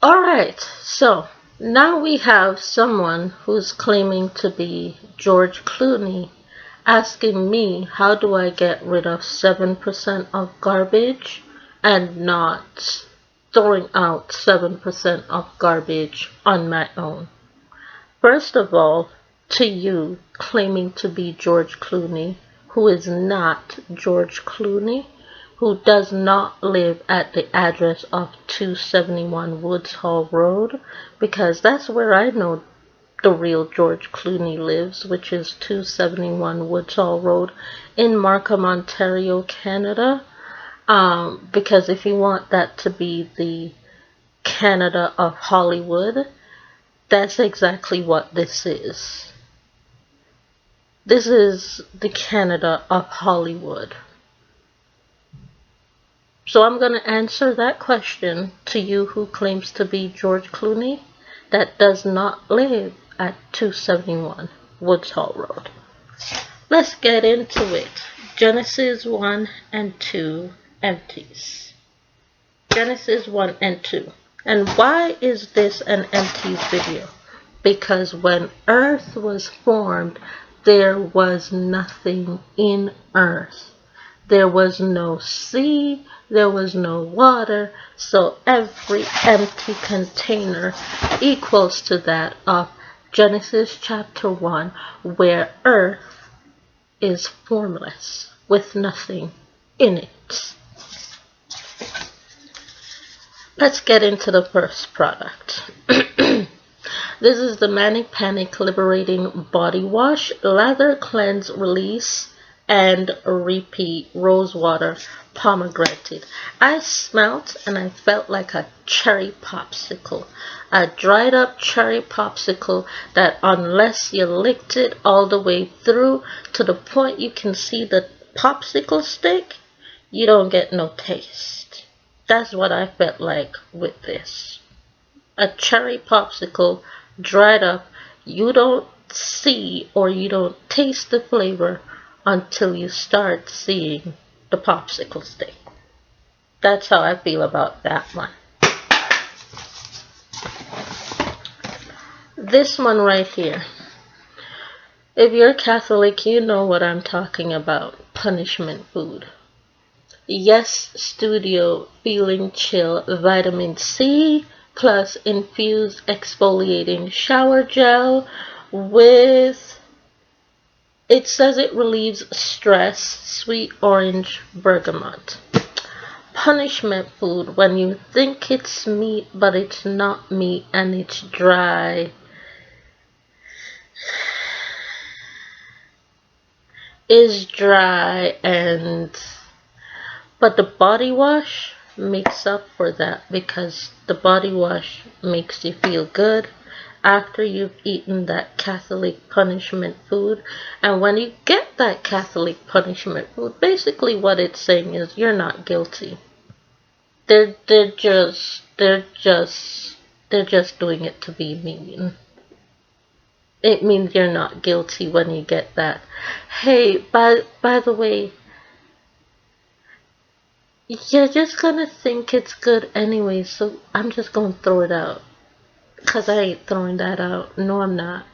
Alright, so now we have someone who's claiming to be George Clooney asking me how do I get rid of 7% of garbage and not throwing out 7% of garbage on my own. First of all, to you claiming to be George Clooney, who is not George Clooney, who does not live at the address of 271 Woods Hall Road, because that's where I know the real George Clooney lives, which is 271 Woods Hall Road in Markham, Ontario, Canada. Because if you want that to be the Canada of Hollywood, that's exactly what this is. This is the Canada of Hollywood. So I'm going to answer that question to you who claims to be George Clooney that does not live at 271 Woods Hall Road. Let's get into it. Genesis 1 and 2, Empties. Genesis 1 and 2. And why is this an Empties video? Because when Earth was formed, there was nothing in Earth. There was no sea, there was no water, so every empty container equals to that of Genesis chapter 1, where Earth is formless, with nothing in it. Let's get into the first product. This is the Manic Panic Liberating Body Wash, Lather Cleanse Release and Repeat Rosewater Pomegranate. I smelt and I felt like a cherry popsicle. A dried up cherry popsicle that unless you licked it all the way through to the point you can see the popsicle stick, you don't get no taste. That's what I felt like with this. A cherry popsicle dried up. You don't see or you don't taste the flavor until you start seeing the popsicle stick. That's how I feel about that one. This one right here. If you're Catholic, you know what I'm talking about. Punishment food. Yes, Studio Feeling Chill Vitamin C plus infused exfoliating shower gel with, it says it relieves stress, sweet orange bergamot. Punishment food when you think it's meat but it's not meat and it's dry. Is dry and but the body wash makes up for that, because the body wash makes you feel good after you've eaten that Catholic punishment food. And when you get that Catholic punishment food, basically what it's saying is you're not guilty. They're just doing it to be mean. It means you're not guilty when you get that. Hey, by the way, you're just gonna think it's good anyway, so I'm just gonna throw it out. Cause I ain't throwing that out. No, I'm not.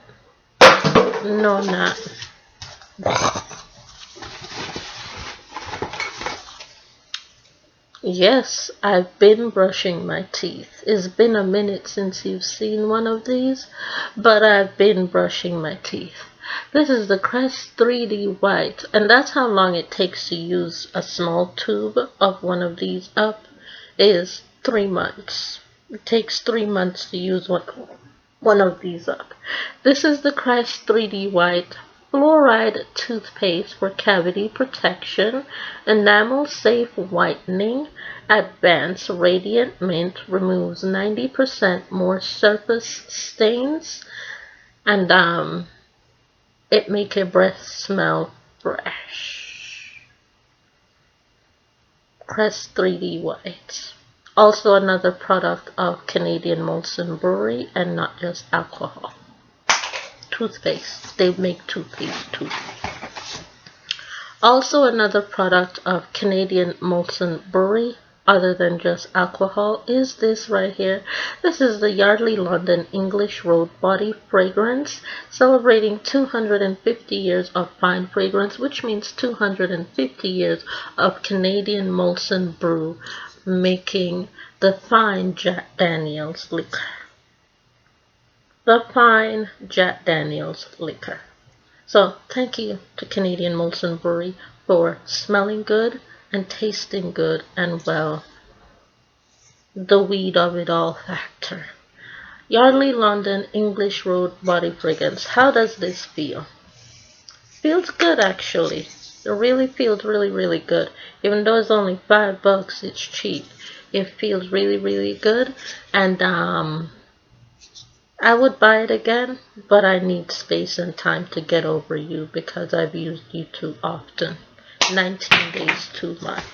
No, I'm not. Yes, I've been brushing my teeth. It's been a minute since you've seen one of these, but I've been brushing my teeth. This is the Crest 3D White, and that's how long it takes to use a small tube of one of these up, is 3 months. It takes 3 months to use one of these up. This is the Crest 3D White Fluoride Toothpaste for Cavity Protection, Enamel Safe Whitening, Advanced Radiant Mint, removes 90% more surface stains, and it makes your breath smell fresh. Crest 3D White. Also another product of Canadian Molson Brewery, and not just alcohol. Toothpaste. They make toothpaste too. Also another product of Canadian Molson Brewery, other than just alcohol is this right here. This is the Yardley London English Road Body Fragrance, celebrating 250 years of fine fragrance, which means 250 years of Canadian Molson Brew making the fine Jack Daniels liquor. The fine Jack Daniels liquor. So thank you to Canadian Molson Brewery for smelling good and tasting good and, well, the weed of it all factor. Yardley London English Road Body Fragrance. How does this feel? Feels good, actually. It really feels really good. Even though it's only $5, it's cheap. It feels really good, and I would buy it again, but I need space and time to get over you because I've used you too often. 19 days too much.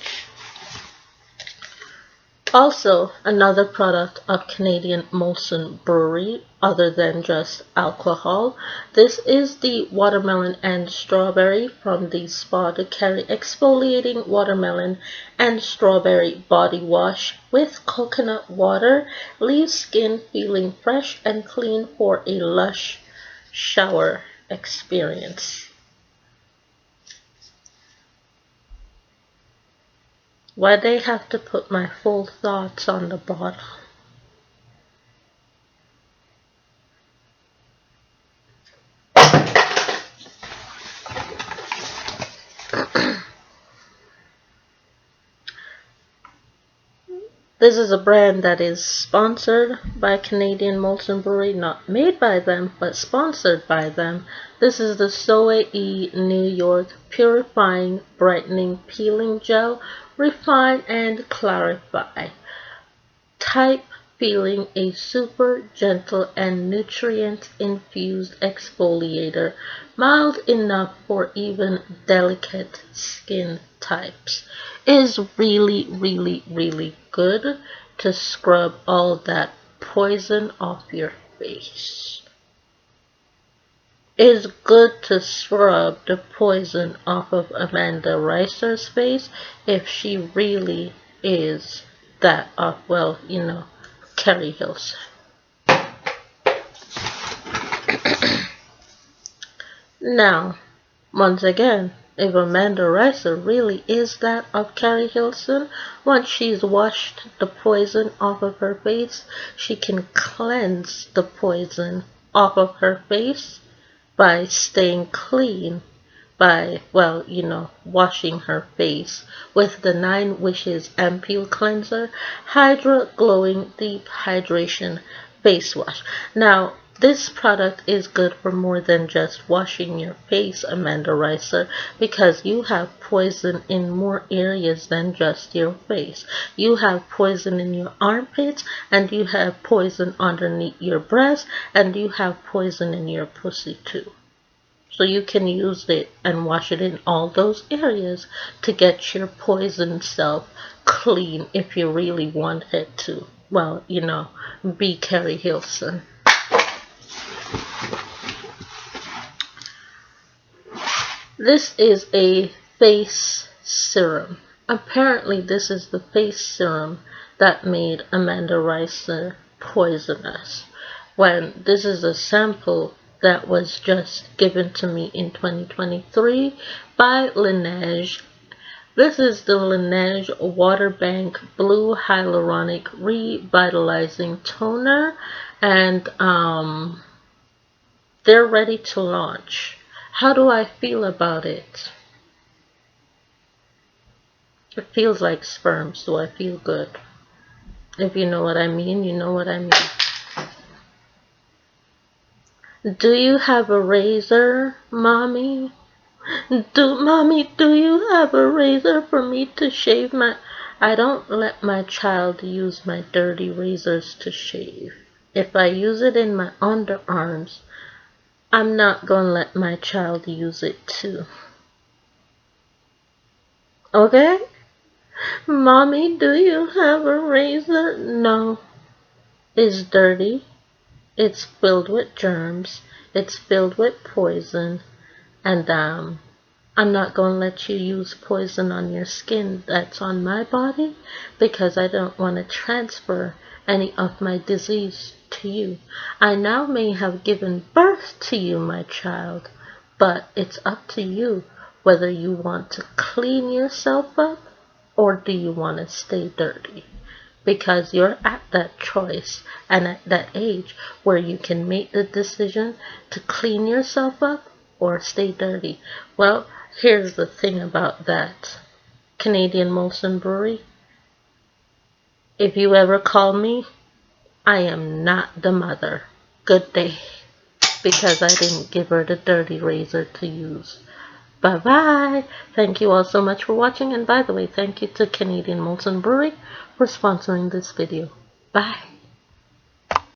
Also, another product of Canadian Molson Brewery, other than just alcohol. This is the watermelon and strawberry from the Spa de Carry exfoliating watermelon and strawberry body wash with coconut water. Leaves skin feeling fresh and clean for a lush shower experience. Why they have to put my full thoughts on the bottle? This is a brand that is sponsored by Canadian Molson Brewery, not made by them, but sponsored by them. This is the Soe New York Purifying Brightening Peeling Gel, Refine and Clarify. Type feeling a super gentle and nutrient-infused exfoliator, mild enough for even delicate skin types. Is really good to scrub all that poison off your face. Is good to scrub the poison off of Amanda Reiser's face if she really is that of, well, Kerry Hilson. Now, once again, if Amanda Reiser really is that of Kerry Hilson, once she's washed the poison off of her face, she can cleanse the poison off of her face by staying clean, by, well, washing her face with the 9 Wishes Ampoule Cleanser Hydra Glowing Deep Hydration Face Wash. Now, this product is good for more than just washing your face, Amanda Reiser, because you have poison in more areas than just your face. You have poison in your armpits, and you have poison underneath your breast, and you have poison in your pussy too. So you can use it and wash it in all those areas to get your poison self clean if you really wanted to. Well, be Kerry Hilson. This is a face serum. Apparently this is the face serum that made Amanda Reiser poisonous. When this is a sample that was just given to me in 2023 by Laneige. This is the Laneige Water Bank Blue Hyaluronic Revitalizing Toner, and they're ready to launch. How do I feel about it? It feels like sperm, so I feel good. If you know what I mean, you know what I mean. Do you have a razor, Mommy? Mommy, do you have a razor for me to shave my... I don't let my child use my dirty razors to shave. If I use it in my underarms, I'm not gonna let my child use it too. Okay? Mommy, do you have a razor? No. It's dirty. It's filled with germs. It's filled with poison. And I'm not going to let you use poison on your skin that's on my body because I don't want to transfer any of my disease to you. I now may have given birth to you, my child, but it's up to you whether you want to clean yourself up or do you want to stay dirty. Because you're at that choice and at that age where you can make the decision to clean yourself up or stay dirty. Well, here's the thing about that. Canadian Molson Brewery, if you ever call me, I am not the mother. Good day. Because I didn't give her the dirty razor to use. Bye bye. Thank you all so much for watching. And by the way, thank you to Canadian Molson Brewery for sponsoring this video. Bye.